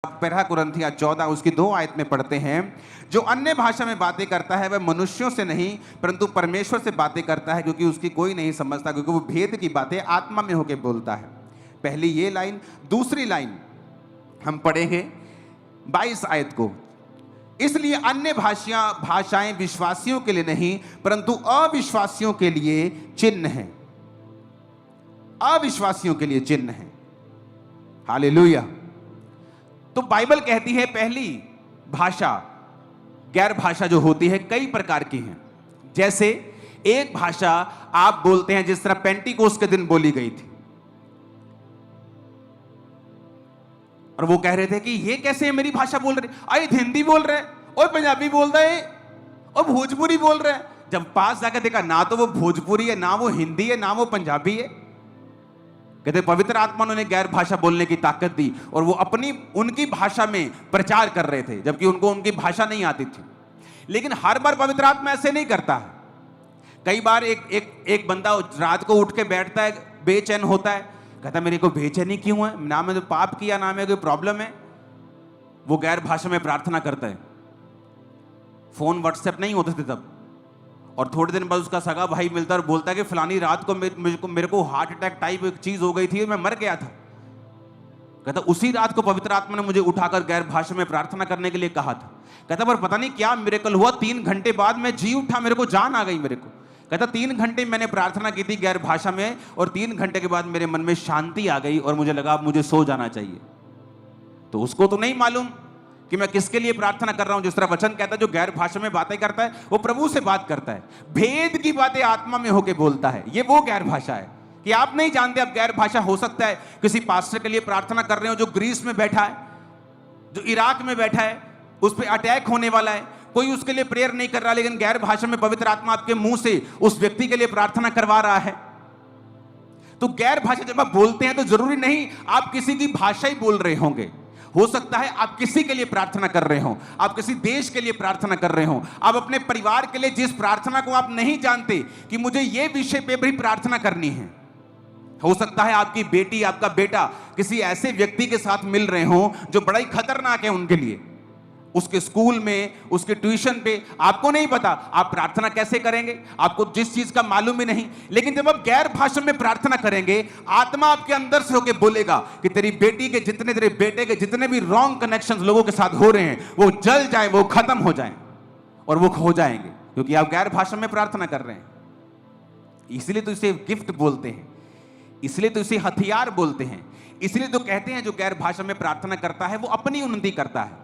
पहला कुरिन्थियों 14 उसकी 2 आयत में पढ़ते हैं, जो अन्य भाषा में बातें करता है वह मनुष्यों से नहीं परंतु परमेश्वर से बातें करता है, क्योंकि उसकी कोई नहीं समझता, क्योंकि वो भेद की बातें आत्मा में होकर बोलता है। पहली ये लाइन। दूसरी लाइन हम पढ़ेंगे 22 आयत को। इसलिए अन्य भाषाएं विश्वासियों के लिए नहीं परंतु अविश्वासियों के लिए चिन्ह है। अविश्वासियों के लिए चिन्ह है। हालेलुया। तो बाइबल कहती है पहली भाषा, गैर भाषा जो होती है कई प्रकार की हैं। जैसे एक भाषा आप बोलते हैं जिस तरह पेंटिकोस्ट के दिन बोली गई थी, और वो कह रहे थे कि ये कैसे मेरी भाषा बोल रहे, अरे हिंदी बोल रहे और पंजाबी बोल रहे और भोजपुरी बोल रहे। जब पास जाकर देखा ना तो वो भोजपुरी है, ना वो हिंदी है, ना वो पंजाबी है। कहते पवित्र आत्मा ने गैर भाषा बोलने की ताकत दी और वो अपनी उनकी भाषा में प्रचार कर रहे थे, जबकि उनको उनकी भाषा नहीं आती थी। लेकिन हर बार पवित्र आत्मा ऐसे नहीं करता है। कई बार एक बंदा रात को उठ के बैठता है, बेचैन होता है, कहता मेरे को बेचैनी क्यों है, ना मैंने पाप किया ना मैं कोई प्रॉब्लम है। वो गैर भाषा में प्रार्थना करता है। फोन व्हाट्सएप नहीं होते थे तब, और थोड़े दिन बाद उसका सगा भाई मिलता है और बोलता है कि फलानी रात को मेरे को हार्ट अटैक टाइप एक चीज हो गई थी, मैं मर गया था। कहता उसी रात को पवित्र आत्मा ने मुझे उठाकर गैर भाषा में प्रार्थना करने के लिए कहा था। कहता पर पता नहीं क्या मिरेकल हुआ, 3 घंटे बाद मैं जी उठा, मेरे को जान आ गई मेरे को। कहता 3 घंटे मैंने प्रार्थना की थी गैर भाषा में, और 3 घंटे के बाद मेरे मन में शांति आ गई और मुझे लगा अब मुझे सो जाना चाहिए। तो उसको तो नहीं मालूम कि मैं किसके लिए प्रार्थना कर रहा हूं। जिस तरह वचन कहता है जो गैर भाषा में बातें करता है वो प्रभु से बात करता है, भेद की बातें आत्मा में होकर बोलता है। ये वो गैर भाषा है कि आप नहीं जानते। अब गैर भाषा हो सकता है किसी पास्टर के लिए प्रार्थना कर रहे हो जो ग्रीस में बैठा है, जो इराक में बैठा है, उस पर अटैक होने वाला है, कोई उसके लिए प्रेयर नहीं कर रहा, लेकिन गैर भाषा में पवित्र आत्मा आपके मुंह से उस व्यक्ति के लिए प्रार्थना करवा रहा है। तो गैर भाषा जब आप बोलते हैं तो जरूरी नहीं आप किसी की भाषा ही बोल रहे होंगे। हो सकता है आप किसी के लिए प्रार्थना कर रहे हो, आप किसी देश के लिए प्रार्थना कर रहे हो, आप अपने परिवार के लिए जिस प्रार्थना को आप नहीं जानते कि मुझे ये विषय पे भी प्रार्थना करनी है। हो सकता है आपकी बेटी, आपका बेटा किसी ऐसे व्यक्ति के साथ मिल रहे हो जो बड़ा ही खतरनाक है उनके लिए, उसके स्कूल में, उसके ट्यूशन पे, आपको नहीं पता आप प्रार्थना कैसे करेंगे, आपको जिस चीज का मालूम ही नहीं। लेकिन जब आप गैर भाषा में प्रार्थना करेंगे, आत्मा आपके अंदर से होकर बोलेगा कि तेरी बेटी के जितने, तेरे बेटे के जितने भी रॉन्ग कनेक्शंस लोगों के साथ हो रहे हैं वो जल जाए, वो खत्म हो जाए और वो खो जाएंगे, क्योंकि आप गैर भाषा में प्रार्थना कर रहे हैं। इसलिए तो इसे गिफ्ट बोलते हैं, इसलिए तो इसे हथियार बोलते हैं, इसलिए तो कहते हैं जो गैर भाषा में प्रार्थना करता है वो अपनी उन्नति करता है।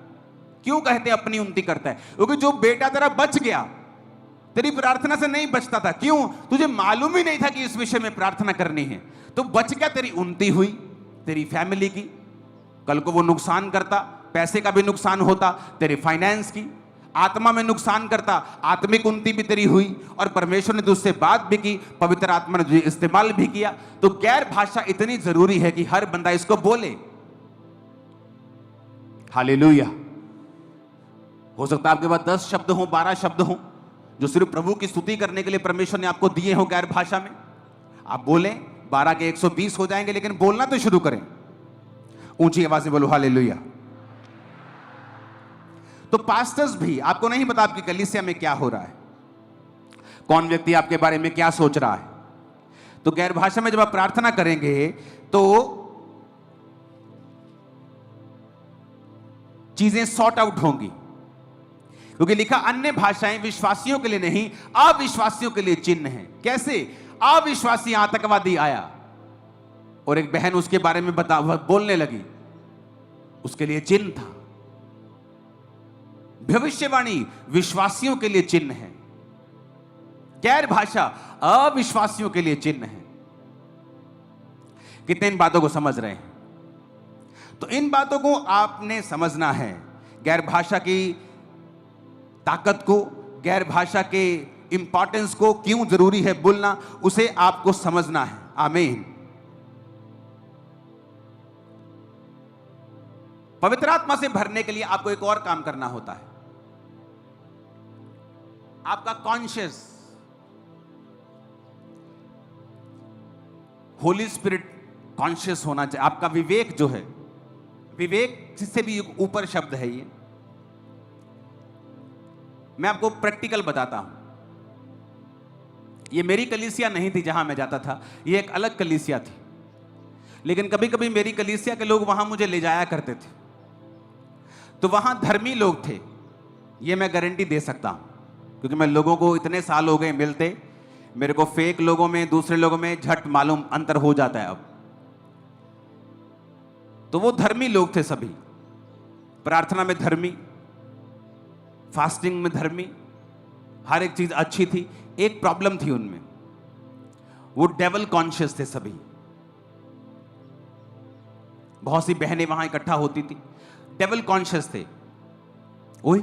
क्यों कहते हैं अपनी उन्नति करता है? क्योंकि जो बेटा तेरा बच गया, तेरी प्रार्थना से नहीं बचता था, क्यों? तुझे मालूम ही नहीं था कि इस विषय में प्रार्थना करनी है, तो बच गया, तेरी उन्नति हुई, तेरी फैमिली की। कल को वो नुकसान करता, पैसे का भी नुकसान होता, तेरे फाइनेंस की, आत्मा में नुकसान करता, आत्मिक उन्नति भी तेरी हुई, और परमेश्वर ने तुझसे बात भी की, पवित्र आत्मा ने तुझे इस्तेमाल भी किया। तो गैर भाषा इतनी जरूरी है कि हर बंदा इसको बोले। हालेलुया। हो सकता है आपके पास 10 शब्द हो, 12 शब्द हो जो सिर्फ प्रभु की स्तुति करने के लिए परमेश्वर ने आपको दिए हो गैर भाषा में। आप बोलें, 12 के 120 हो जाएंगे, लेकिन बोलना तो शुरू करें। ऊंची आवाज में बोलो हालेलुया। तो पास्टर्स भी, आपको नहीं पता आपकी कलीसिया में क्या हो रहा है, कौन व्यक्ति आपके बारे में क्या सोच रहा है। तो गैर भाषा में जब आप प्रार्थना करेंगे तो चीजें सॉर्ट आउट होंगी, क्योंकि लिखा अन्य भाषाएं विश्वासियों के लिए नहीं अविश्वासियों के लिए चिन्ह है। कैसे? अविश्वासी आतंकवादी आया और एक बहन उसके बारे में बोलने लगी, उसके लिए चिन्ह था। भविष्यवाणी विश्वासियों के लिए चिन्ह है, गैर भाषा अविश्वासियों के लिए चिन्ह है। कितने इन बातों को समझ रहे हैं? तो इन बातों को आपने समझना है, गैर भाषा की ताकत को, गैर भाषा के इंपॉर्टेंस को, क्यों जरूरी है बोलना, उसे आपको समझना है। आमीन। पवित्र आत्मा से भरने के लिए आपको एक और काम करना होता है। आपका कॉन्शियस, होली स्पिरिट कॉन्शियस होना चाहिए। आपका विवेक जो है, विवेक से भी ऊपर शब्द है ये। मैं आपको प्रैक्टिकल बताता हूं। ये मेरी कलीसिया नहीं थी जहां मैं जाता था, ये एक अलग कलीसिया थी, लेकिन कभी कभी मेरी कलीसिया के लोग वहां मुझे ले जाया करते थे। तो वहां धर्मी लोग थे, ये मैं गारंटी दे सकता हूं, क्योंकि मैं लोगों को इतने साल हो गए मिलते, मेरे को फेक लोगों में, दूसरे लोगों में झट मालूम अंतर हो जाता है अब। तो वो धर्मी लोग थे सभी, प्रार्थना में धर्मी, फास्टिंग में धर्मी, हर एक चीज अच्छी थी। एक प्रॉब्लम थी उनमें, वो डेवल कॉन्शियस थे सभी। बहुत सी बहनें वहां इकट्ठा होती थी, डेवल कॉन्शियस थे। ओए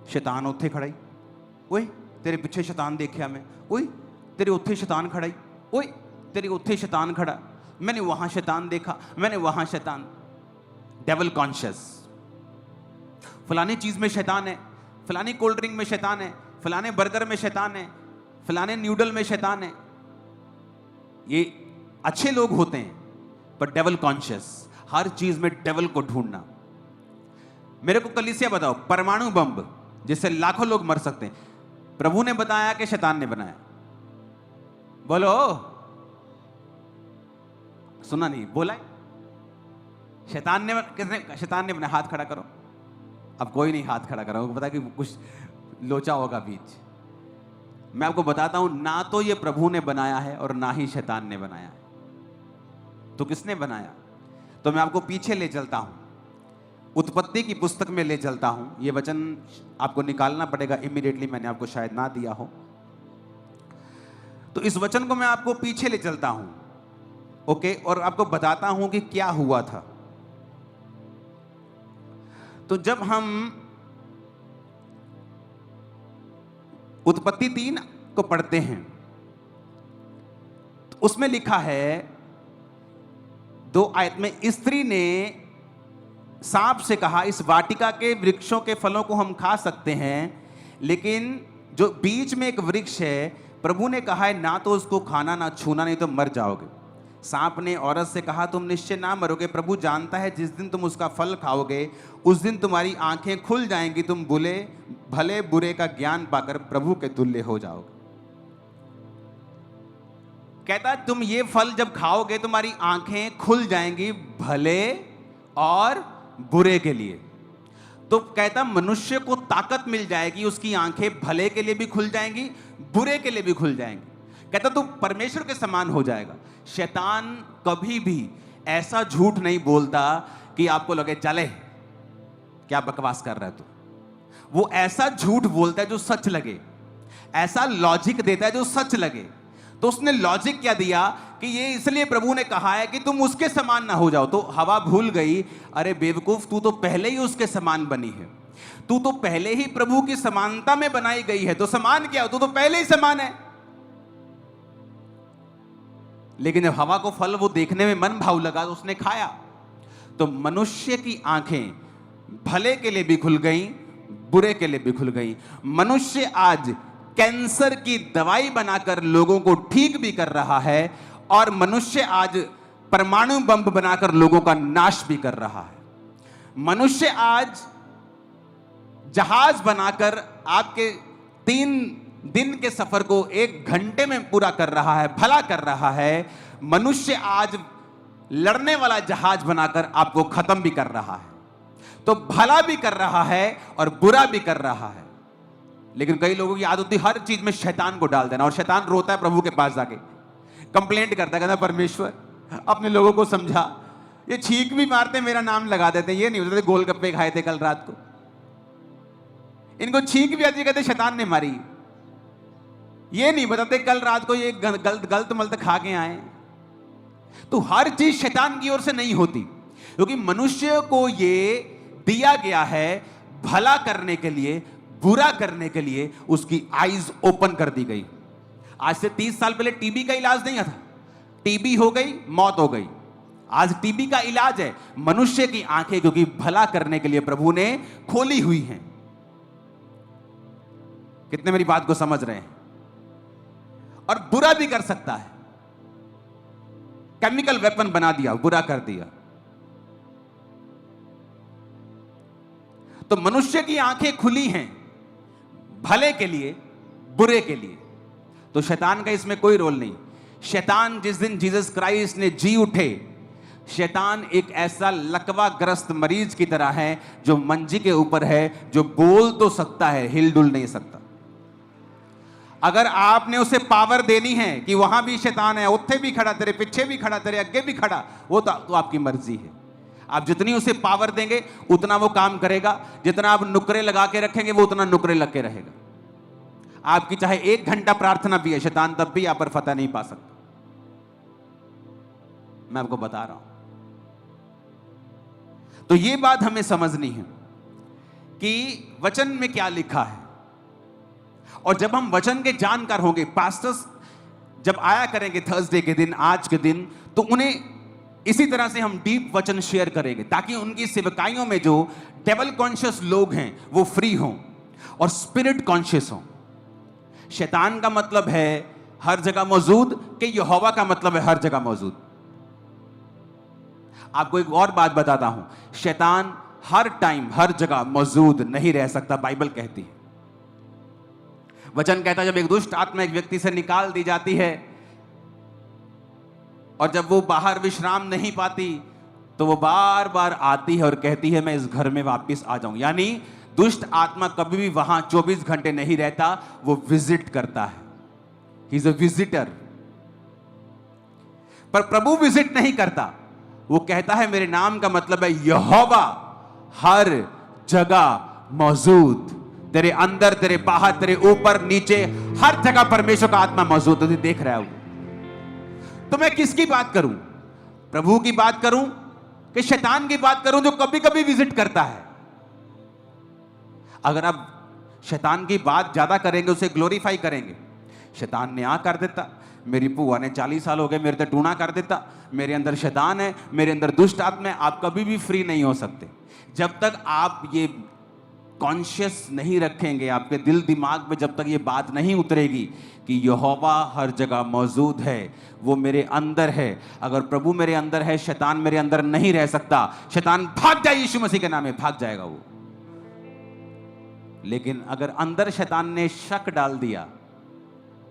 शैतान उत्थे खड़ाई, ओए तेरे पीछे शैतान देखा मैं, ओए तेरे उत्थे शैतान खड़ाई, ओए तेरे उत्थे शैतान खड़ा, मैंने वहां शैतान देखा, मैंने वहां शैतान। डेवल कॉन्शियस, फलानी चीज में शैतान है, फलानी कोल्ड ड्रिंक में शैतान है, फलाने बर्गर में शैतान है, फलाने न्यूडल में शैतान है। ये अच्छे लोग होते हैं, पर डेवल कॉन्शियस, हर चीज में डेवल को ढूंढना। मेरे को कलीसिया बताओ, परमाणु बम जिससे लाखों लोग मर सकते हैं, प्रभु ने बताया कि शैतान ने बनाया? बोलो, सुना नहीं? बोला है? शैतान ने, किसने? शैतान ने बनाया। हाथ खड़ा करो। अब कोई नहीं हाथ खड़ा करा, पता कि कुछ लोचा होगा बीच। मैं आपको बताता हूं, ना तो ये प्रभु ने बनाया है और ना ही शैतान ने बनाया है। तो किसने बनाया? तो मैं आपको पीछे ले चलता हूं, उत्पत्ति की पुस्तक में ले चलता हूं। ये वचन आपको निकालना पड़ेगा इमीडिएटली, मैंने आपको शायद ना दिया हो। तो इस वचन को मैं आपको पीछे ले चलता हूं, ओके, और आपको बताता हूं कि क्या हुआ था। तो जब हम उत्पत्ति 3 को पढ़ते हैं, तो उसमें लिखा है 2 आयत में, स्त्री ने सांप से कहा, इस वाटिका के वृक्षों के फलों को हम खा सकते हैं, लेकिन जो बीच में एक वृक्ष है, प्रभु ने कहा है ना तो उसको खाना ना छूना, नहीं तो मर जाओगे। सांप ने औरत से कहा, तुम निश्चय ना मरोगे, प्रभु जानता है जिस दिन तुम उसका फल खाओगे उस दिन तुम्हारी आंखें खुल जाएंगी, तुम भले बुरे का ज्ञान पाकर प्रभु के तुल्य हो जाओगे। कहता तुम ये फल जब खाओगे तुम्हारी आंखें खुल जाएंगी भले और बुरे के लिए। तो कहता मनुष्य को ताकत मिल जाएगी, उसकी आंखें भले के लिए भी खुल जाएंगी, बुरे के लिए भी खुल जाएंगी। कहता तू परमेश्वर के समान हो जाएगा। शैतान कभी भी ऐसा झूठ नहीं बोलता कि आपको लगे चले क्या बकवास कर रहा है तू। वो ऐसा झूठ बोलता है जो सच लगे, ऐसा लॉजिक देता है जो सच लगे। तो उसने लॉजिक क्या दिया कि ये इसलिए प्रभु ने कहा है कि तुम उसके समान ना हो जाओ। तो हवा भूल गई, अरे बेवकूफ, तू तो पहले ही उसके समान बनी है, तू तो पहले ही प्रभु की समानता में बनाई गई है, तो समान क्या हो, तू तो पहले ही समान है। लेकिन जब हवा को फल वो देखने में मन भाव लगा तो उसने खाया, तो मनुष्य की आंखें भले के लिए भी खुल गई, बुरे के लिए भी खुल गई। मनुष्य आज कैंसर की दवाई बनाकर लोगों को ठीक भी कर रहा है, और मनुष्य आज परमाणु बम बनाकर लोगों का नाश भी कर रहा है। मनुष्य आज जहाज बनाकर आपके 3 दिन के सफर को 1 घंटे में पूरा कर रहा है, भला कर रहा है। मनुष्य आज लड़ने वाला जहाज बनाकर आपको खत्म भी कर रहा है। तो भला भी कर रहा है और बुरा भी कर रहा है। लेकिन कई लोगों की आदत होती है हर चीज में शैतान को डाल देना, और शैतान रोता है प्रभु के पास जाके, कंप्लेंट करता है, कहता परमेश्वर अपने लोगों को समझा, ये छींक भी मारते मेरा नाम लगा देते, ये नहीं बताते गोलगप्पे खाए थे कल रात को, इनको छींक भी आती, कहते शैतान ने मारी। ये नहीं बताते कल रात को ये गलत मलत खा के आए। तो हर चीज शैतान की ओर से नहीं होती, क्योंकि मनुष्य को ये दिया गया है भला करने के लिए, बुरा करने के लिए उसकी आईज ओपन कर दी गई। आज से 30 साल पहले टीबी का इलाज नहीं था, टीबी हो गई मौत हो गई। आज टीबी का इलाज है मनुष्य की आंखें, क्योंकि भला करने के लिए प्रभु ने खोली हुई हैं। कितने मेरी बात को समझ रहे हैं? और बुरा भी कर सकता है, केमिकल वेपन बना दिया, बुरा कर दिया। तो मनुष्य की आंखें खुली हैं भले के लिए, बुरे के लिए। तो शैतान का इसमें कोई रोल नहीं। शैतान जिस दिन जीसस क्राइस्ट ने जी उठे, शैतान एक ऐसा लकवाग्रस्त मरीज की तरह है जो मंजी के ऊपर है, जो बोल तो सकता है, हिल डुल नहीं सकता। अगर आपने उसे पावर देनी है कि वहां भी शैतान है, उत्थे भी खड़ा, तेरे पीछे भी खड़ा, तेरे आगे भी खड़ा, वो तो आपकी मर्जी है। आप जितनी उसे पावर देंगे उतना वो काम करेगा, जितना आप नुकरे लगा के रखेंगे वो उतना नुकरे लग के रहेगा। आपकी चाहे 1 घंटा प्रार्थना भी है, शैतान तब भी आप पर फतह नहीं पा सकता। मैं आपको बता रहा हूं। तो ये बात हमें समझनी है कि वचन में क्या लिखा है। और जब हम वचन के जानकार होंगे, पास्टर्स जब आया करेंगे थर्सडे के दिन, आज के दिन, तो उन्हें इसी तरह से हम डीप वचन शेयर करेंगे ताकि उनकी सेवकाइयों में जो डेवल कॉन्शियस लोग हैं वो फ्री हों और स्पिरिट कॉन्शियस हों। शैतान का मतलब है हर जगह मौजूद, कि यहोवा का मतलब है हर जगह मौजूद। आपको एक और बात बताता हूं, शैतान हर टाइम हर जगह मौजूद नहीं रह सकता। बाइबल कहती है, वचन कहता है, जब एक दुष्ट आत्मा एक व्यक्ति से निकाल दी जाती है और जब वो बाहर विश्राम नहीं पाती तो वो बार बार आती है और कहती है मैं इस घर में वापस आ जाऊं। यानी दुष्ट आत्मा कभी भी वहां 24 घंटे नहीं रहता, वो विजिट करता है। He is a visitor. पर प्रभु विजिट नहीं करता, वो कहता है मेरे नाम का मतलब है यहोवा हर जगह मौजूद। तेरे अंदर, तेरे बाहर, तेरे ऊपर नीचे, हर जगह परमेश्वर का आत्मा मौजूद है। देख रहा है। तो मैं किसकी बात करूं? प्रभु की बात करूं कि शैतान की बात करूं जो कभी कभी विजिट करता है? अगर आप शैतान की बात ज्यादा करेंगे, उसे ग्लोरीफाई करेंगे, शैतान ने आ कर देता, मेरी बुआ ने 40 साल हो गए मेरे तो टूना कर देता, मेरे अंदर शैतान है, मेरे अंदर दुष्ट आत्मा है, आप कभी भी फ्री नहीं हो सकते। जब तक आप ये कॉन्शियस नहीं रखेंगे, आपके दिल दिमाग में जब तक ये बात नहीं उतरेगी कि यहोवा हर जगह मौजूद है, वो मेरे अंदर है। अगर प्रभु मेरे अंदर है, शैतान मेरे अंदर नहीं रह सकता। शैतान भाग जाए यीशु मसीह के नाम में, भाग जाएगा वो। लेकिन अगर अंदर शैतान ने शक डाल दिया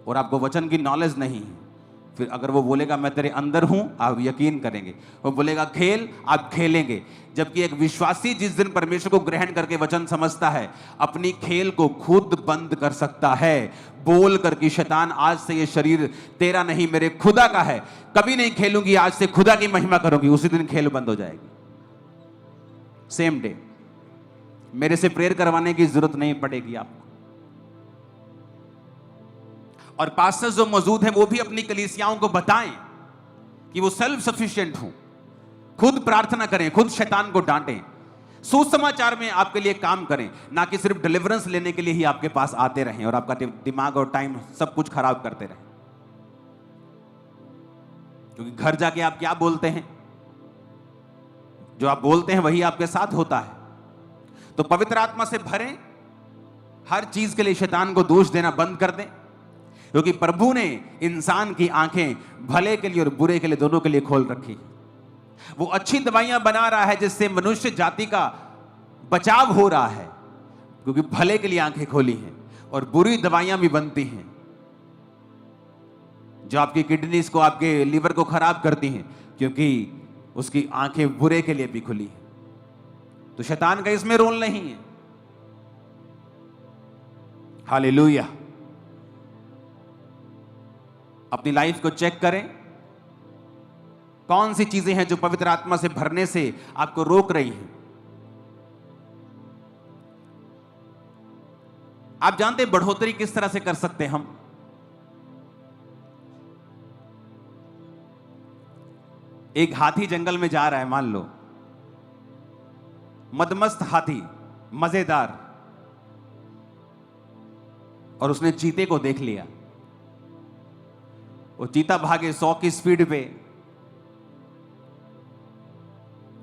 और आपको वचन की नॉलेज नहीं है, फिर अगर वो बोलेगा मैं तेरे अंदर हूं, आप यकीन करेंगे। वो बोलेगा खेल, आप खेलेंगे। जबकि एक विश्वासी जिस दिन परमेश्वर को ग्रहण करके वचन समझता है, अपनी खेल को खुद बंद कर सकता है, बोल कर कि शैतान आज से ये शरीर तेरा नहीं मेरे खुदा का है, कभी नहीं खेलूंगी, आज से खुदा की महिमा करूंगी। उसी दिन खेल बंद हो जाएगी, सेम डे। मेरे से प्रेयर करवाने की जरूरत नहीं पड़ेगी आपको। और पास्टर्स जो मौजूद हैं वो भी अपनी कलीसियाओं को बताएं कि वो सेल्फ सफिशिएंट हों, खुद प्रार्थना करें, खुद शैतान को डांटें, सुसमाचार में आपके लिए काम करें, ना कि सिर्फ डिलीवरेंस लेने के लिए ही आपके पास आते रहें और आपका दिमाग और टाइम सब कुछ खराब करते रहें। क्योंकि घर जाके आप क्या बोलते हैं, जो आप बोलते हैं वही आपके साथ होता है। तो पवित्र आत्मा से भरें, हर चीज के लिए शैतान को दोष देना बंद कर दें, क्योंकि प्रभु ने इंसान की आंखें भले के लिए और बुरे के लिए दोनों के लिए खोल रखी। वो अच्छी दवाइयां बना रहा है जिससे मनुष्य जाति का बचाव हो रहा है, क्योंकि भले के लिए आंखें खोली हैं। और बुरी दवाइयां भी बनती हैं जो आपकी किडनीज को, आपके लीवर को खराब करती हैं, क्योंकि उसकी आंखें बुरे के लिए भी खुली हैं। तो शैतान का इसमें रोल नहीं है। हालेलुया। अपनी लाइफ को चेक करें, कौन सी चीजें हैं जो पवित्र आत्मा से भरने से आपको रोक रही हैं। आप जानते हैं बढ़ोतरी किस तरह से कर सकते हैं हम? एक हाथी जंगल में जा रहा है, मान लो मदमस्त हाथी, मजेदार, और उसने चीते को देख लिया। वो चीता भागे 100 की स्पीड पे,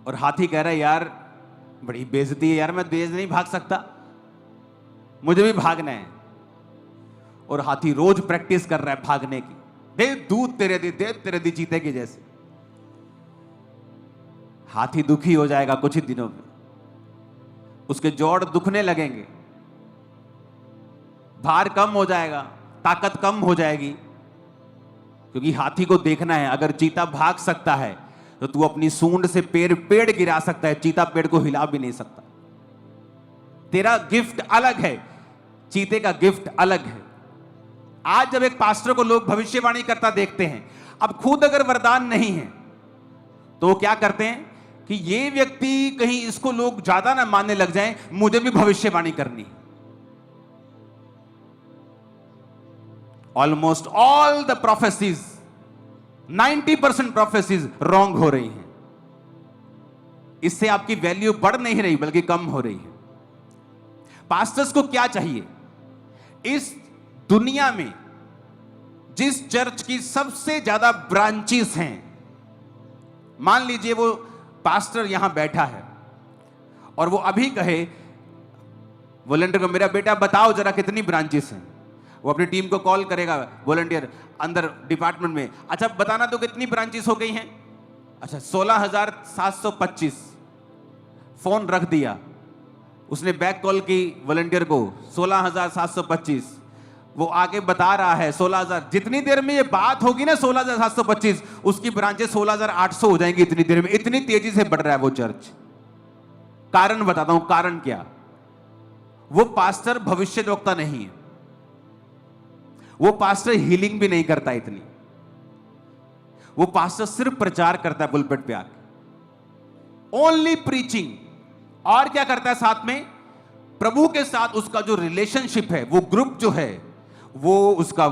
और हाथी कह रहा है यार बड़ी बेइज्जती है यार, मैं तेज नहीं भाग सकता, मुझे भी भागना है। और हाथी रोज प्रैक्टिस कर रहा है भागने की, दे दूध तेरे दी, दे तेरे दी, चीते की जैसे। हाथी दुखी हो जाएगा कुछ ही दिनों में, उसके जोड़ दुखने लगेंगे, भार कम हो जाएगा, ताकत कम हो जाएगी, क्योंकि हाथी को देखना है। अगर चीता भाग सकता है तो तू अपनी सूंड से पेड़ गिरा सकता है, चीता पेड़ को हिला भी नहीं सकता। तेरा गिफ्ट अलग है, चीते का गिफ्ट अलग है। आज जब एक पास्टर को लोग भविष्यवाणी करता देखते हैं, अब खुद अगर वरदान नहीं है तो क्या करते हैं कि ये व्यक्ति कहीं इसको लोग ज्यादा ना मानने लग जाएं, मुझे भी भविष्यवाणी करनी है। Almost all the prophecies, 90% prophecies wrong हो रही हैं। इससे आपकी वैल्यू बढ़ नहीं रही बल्कि कम हो रही है। पास्टर्स को क्या चाहिए? इस दुनिया में जिस चर्च की सबसे ज्यादा ब्रांचेस हैं, मान लीजिए वो पास्टर यहां बैठा है और वो अभी कहे वॉलंटियर को, मेरा बेटा बताओ जरा कितनी ब्रांचेस हैं। वो अपनी टीम को कॉल करेगा, वॉलंटियर अंदर डिपार्टमेंट में, अच्छा बताना तो कितनी ब्रांचेस हो गई हैं? अच्छा 16,725। फोन रख दिया, उसने बैक कॉल की वॉलंटियर को, 16,725। वो आगे बता रहा है 16,000। जितनी देर में ये बात होगी ना 16,725, उसकी ब्रांचेस 16,800 हो जाएंगी इतनी देर में। इतनी तेजी से बढ़ रहा है वो चर्च। कारण बताता हूं, कारण क्या? वो पास्टर भविष्यद्वक्ता नहीं है, वो पास्टर हीलिंग भी नहीं करता इतनी। वो पास्टर सिर्फ प्रचार करता है पुलपिट पे आके, ओनली प्रीचिंग। और क्या करता है साथ में? प्रभु के साथ उसका जो रिलेशनशिप है, वो ग्रुप जो है, वो उसका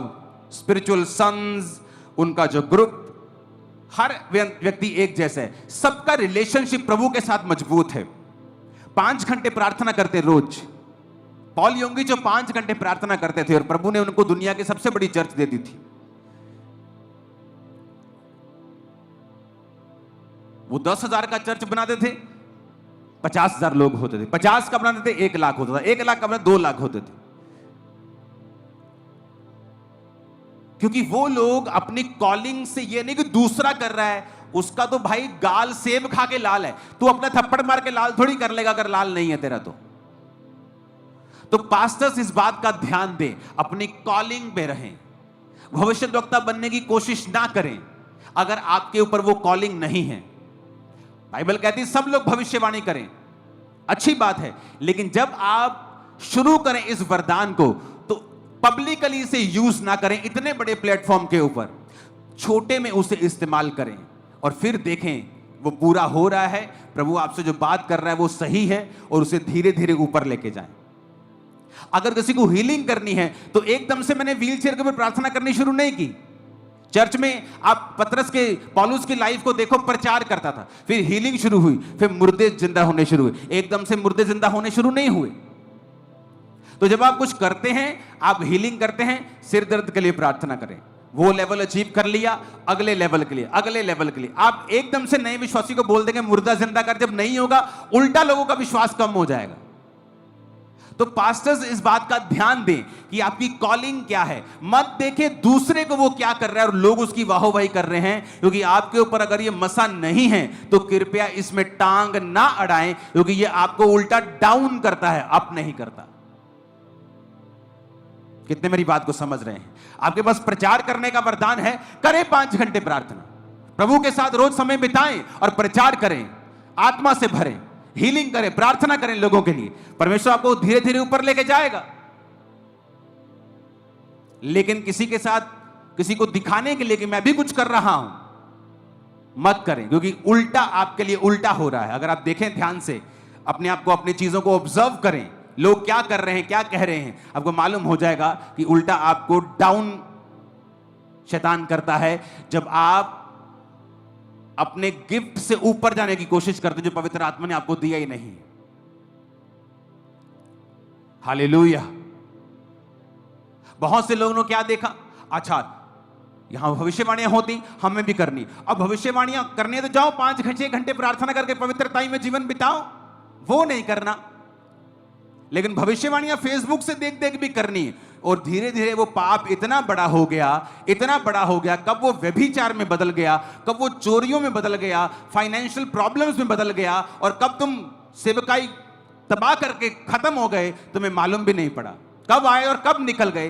स्पिरिचुअल सन्स, उनका जो ग्रुप, हर व्यक्ति एक जैसा है, सबका रिलेशनशिप प्रभु के साथ मजबूत है। 5 घंटे प्रार्थना करते रोज। पॉल योंगी जो 5 घंटे प्रार्थना करते थे और प्रभु ने उनको दुनिया की सबसे बड़ी चर्च दे दी थी। वो 10,000 का चर्च बनाते थे, 50,000 लोग होते थे। 50 का बनाते थे, 1 लाख होता था। 1 लाख का बनाते 2 लाख होते थे। क्योंकि वो लोग अपनी कॉलिंग से ये नहीं कि दूसरा कर रहा है, उसका तो भाई गाल सेब खा के लाल है, तू अपना थप्पड़ मार के लाल थोड़ी कर लेगा अगर लाल नहीं है तेरा। तो पास्टर्स इस बात का ध्यान दें, अपनी कॉलिंग पे रहें, भविष्यद्वक्ता बनने की कोशिश ना करें अगर आपके ऊपर वो कॉलिंग नहीं है। बाइबल कहती है सब लोग भविष्यवाणी करें, अच्छी बात है, लेकिन जब आप शुरू करें इस वरदान को तो पब्लिकली इसे यूज ना करें। इतने बड़े प्लेटफॉर्म के ऊपर छोटे में उसे इस्तेमाल करें और फिर देखें वो पूरा हो रहा है, प्रभु आपसे जो बात कर रहा है वो सही है, और उसे धीरे धीरे ऊपर लेके जाएं। अगर किसी को हीलिंग करनी है तो एकदम से मैंने व्हीलचेयर के ऊपर प्रार्थना करनी शुरू नहीं की। चर्च में आप पतरस के, पौलुस की लाइफ को देखो, प्रचार करता था, फिर हीलिंग शुरू हुई, फिर मुर्दे जिंदा होने शुरू हुए। एकदम से मुर्दे जिंदा होने शुरू नहीं हुए। तो जब आप कुछ करते हैं, आप हीलिंग करते हैं, सिर दर्द के लिए प्रार्थना करें, वो लेवल अचीव कर लिया, अगले लेवल के लिए, अगले लेवल के लिए। आप एकदम से नए विश्वासी को बोल देंगे मुर्दा जिंदा कर, जब नहीं होगा उल्टा लोगों का विश्वास कम हो जाएगा। तो पास्टर्स इस बात का ध्यान दें कि आपकी कॉलिंग क्या है। मत देखें दूसरे को वो क्या कर रहा है और लोग उसकी वाहवाही कर रहे हैं, क्योंकि आपके ऊपर अगर ये मसा नहीं है तो कृपया इसमें टांग ना अड़ाएं, क्योंकि ये आपको उल्टा डाउन करता है, अप नहीं करता। कितने मेरी बात को समझ रहे हैं? आपके पास प्रचार करने का वरदान है, करें 5 घंटे प्रार्थना, प्रभु के साथ रोज समय बिताएं और प्रचार करें, आत्मा से भरें, हीलिंग करें, प्रार्थना करें लोगों के लिए। परमेश्वर आपको धीरे धीरे ऊपर लेके जाएगा। लेकिन किसी के साथ, किसी को दिखाने के लिए कि मैं भी कुछ कर रहा हूं, मत करें, क्योंकि उल्टा आपके लिए उल्टा हो रहा है। अगर आप देखें ध्यान से, अपने आप को, अपनी चीजों को ऑब्जर्व करें, लोग क्या कर रहे हैं, क्या कह रहे हैं, आपको मालूम हो जाएगा कि उल्टा आपको डाउन शैतान करता है जब आप अपने गिफ्ट से ऊपर जाने की कोशिश करते हैं जो पवित्र आत्मा ने आपको दिया ही नहीं। हालेलुया। बहुत से लोगों ने क्या देखा, अच्छा यहां भविष्यवाणियां होती, हमें भी करनी। अब भविष्यवाणियां करनी है तो जाओ 5-6 घंटे प्रार्थना करके पवित्रताई में जीवन बिताओ, वो नहीं करना। लेकिन भविष्यवाणियां फेसबुक से देख देख भी करनी है, और धीरे धीरे वो पाप इतना बड़ा हो गया, इतना बड़ा हो गया, कब वो व्यभिचार में बदल गया, कब वो चोरियों में बदल गया, फाइनेंशियल प्रॉब्लम्स में बदल गया, और कब तुम सेवकाई तबाह करके खत्म हो गए, तुम्हें मालूम भी नहीं पड़ा। कब आए और कब निकल गए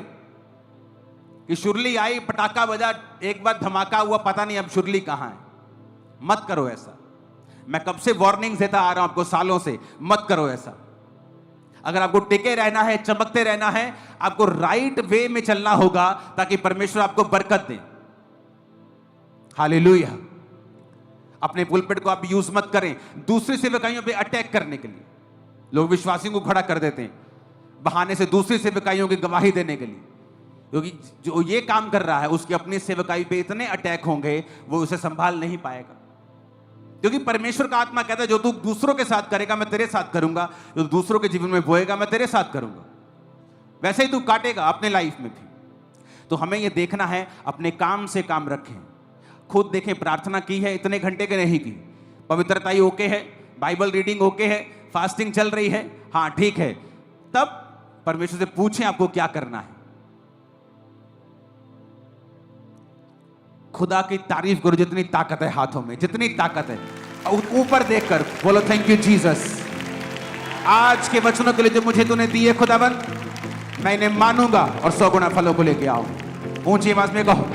कि शुरली आई, पटाखा बजा, एक बार धमाका हुआ, पता नहीं अब शुरली कहां है। मत करो ऐसा। मैं कब से वार्निंग देता आ रहा हूं आपको, सालों से, मत करो ऐसा। अगर आपको टिके रहना है, चमकते रहना है, आपको राइट वे में चलना होगा ताकि परमेश्वर आपको बरकत दे। हालेलुया। अपने पुलपिट को आप यूज मत करें दूसरी सेवकाइयों पे अटैक करने के लिए। लोग विश्वासियों को खड़ा कर देते हैं बहाने से दूसरी सेवकाइयों की गवाही देने के लिए, क्योंकि जो ये काम कर रहा है उसकी अपनी सेवकाई पे इतने अटैक होंगे वो उसे संभाल नहीं पाएगा। क्योंकि परमेश्वर का आत्मा कहता है जो तू दूसरों के साथ करेगा मैं तेरे साथ करूंगा, जो दूसरों के जीवन में बोएगा मैं तेरे साथ करूंगा, वैसे ही तू काटेगा अपने लाइफ में भी। तो हमें यह देखना है, अपने काम से काम रखें। खुद देखें, प्रार्थना की है इतने घंटे के नहीं की, पवित्रता ही ओके है, बाइबल रीडिंग ओके है, फास्टिंग चल रही है, हाँ ठीक है, तब परमेश्वर से पूछें आपको क्या करना है। खुदा की तारीफ करो, जितनी ताकत है हाथों में, जितनी ताकत है, ऊपर देखकर बोलो थैंक यू जीसस। आज के वचनों के लिए जो मुझे तूने दिए खुदाबंद, मैं इन्हें मानूंगा और 100 गुना फलों को लेके आऊं। ऊंची आवाज में कहो।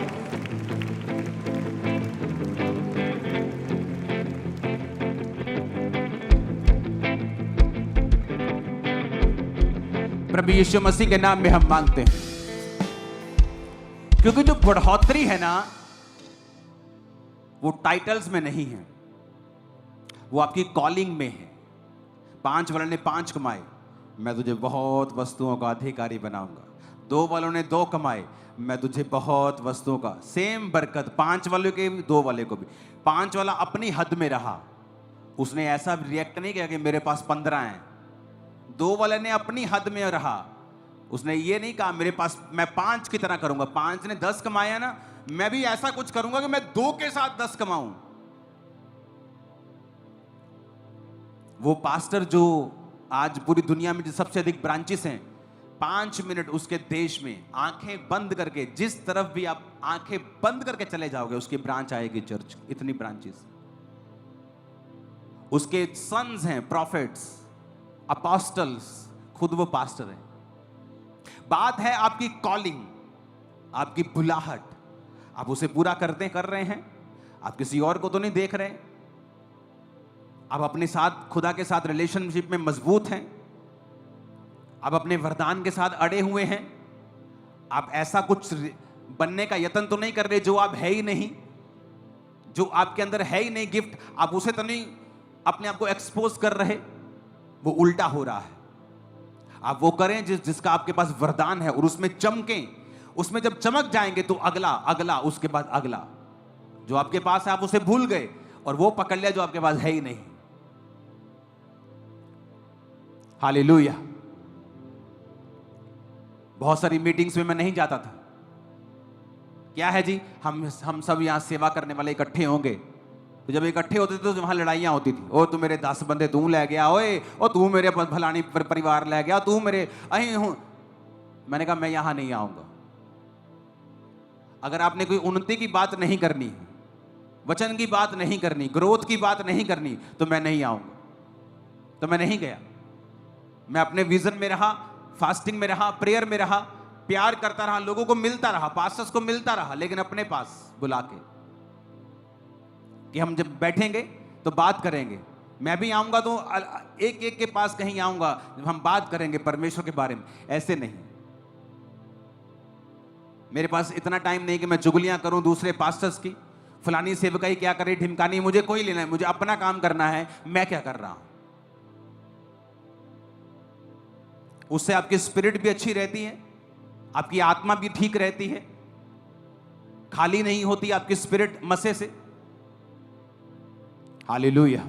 प्रभु यीशु मसीह के नाम में हम मांगते हैं, क्योंकि जो बढ़ोतरी है ना वो टाइटल्स में नहीं है, वो आपकी कॉलिंग में है। 5 वालों ने 5 कमाए, मैं तुझे बहुत वस्तुओं का अधिकारी बनाऊंगा। 2 वालों ने 2 कमाए, मैं तुझे बहुत वस्तुओं का, सेम बरकत 5 वालों के भी 2 वाले को भी। 5 वाला अपनी हद में रहा, उसने ऐसा रिएक्ट नहीं किया कि मेरे पास 15 हैं। 2 वाले ने अपनी हद में रहा, उसने ये नहीं कहा मेरे पास मैं 5 की तरह करूंगा। 5 ने 10 कमाया ना, मैं भी ऐसा कुछ करूंगा कि मैं 2 के साथ 10 कमाऊं। वो पास्टर जो आज पूरी दुनिया में जो सबसे अधिक ब्रांचेस हैं, 5 मिनट उसके देश में आंखें बंद करके, जिस तरफ भी आप आंखें बंद करके चले जाओगे उसकी ब्रांच आएगी चर्च। इतनी ब्रांचेस, उसके सन्स हैं प्रॉफिट्स, अपोस्टल्स, खुद वो पास्टर हैं। बात है आपकी कॉलिंग, आपकी बुलाहट, आप उसे पूरा कर रहे हैं। आप किसी और को तो नहीं देख रहे, आप अपने साथ खुदा के साथ रिलेशनशिप में मजबूत हैं, आप अपने वरदान के साथ अड़े हुए हैं। आप ऐसा कुछ बनने का यत्न तो नहीं कर रहे जो आप है ही नहीं, जो आपके अंदर है ही नहीं गिफ्ट, आप उसे तो नहीं अपने आप को एक्सपोज कर रहे, वो उल्टा हो रहा है। आप वो करें जिसका आपके पास वरदान है और उसमें चमकें। उसमें जब चमक जाएंगे तो अगला अगला, उसके बाद अगला। जो आपके पास है आप उसे भूल गए और वो पकड़ लिया जो आपके पास है ही नहीं। हालेलुया। बहुत सारी मीटिंग्स में मैं नहीं जाता था। क्या है जी, हम सब यहां सेवा करने वाले इकट्ठे होंगे, तो जब इकट्ठे होते थे तो वहां लड़ाइयां होती थी। ओ तू मेरे 10 बंदे तू ले गया, ओए ओ तू मेरे भलानी परिवार ले गया, तू मेरे अहीं हूं। मैंने कहा मैं यहां नहीं आऊंगा। अगर आपने कोई उन्नति की बात नहीं करनी, वचन की बात नहीं करनी, ग्रोथ की बात नहीं करनी, तो मैं नहीं आऊंगा। तो मैं नहीं गया। मैं अपने विजन में रहा, फास्टिंग में रहा, प्रेयर में रहा, प्यार करता रहा, लोगों को मिलता रहा, पास्टर्स को मिलता रहा, लेकिन अपने पास बुला के कि हम जब बैठेंगे तो बात करेंगे। मैं भी आऊंगा तो एक एक के पास कहीं आऊंगा, जब हम बात करेंगे परमेश्वर के बारे में। ऐसे नहीं, मेरे पास इतना टाइम नहीं कि मैं चुगलियां करूं दूसरे पास्टर्स की, फलानी सेवकाई क्या करे, ढिमकानी, मुझे कोई लेना है। मुझे अपना काम करना है, मैं क्या कर रहा हूं। उससे आपकी स्पिरिट भी अच्छी रहती है, आपकी आत्मा भी ठीक रहती है, खाली नहीं होती आपकी स्पिरिट मसे से। हालेलुया।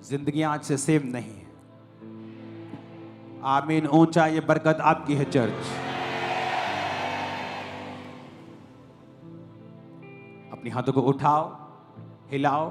जिंदगी आज से सेम नहीं है। आमीन। ऊंचा ये बरकत आपकी है चर्च। अपनी हाथों को उठाओ, हिलाओ,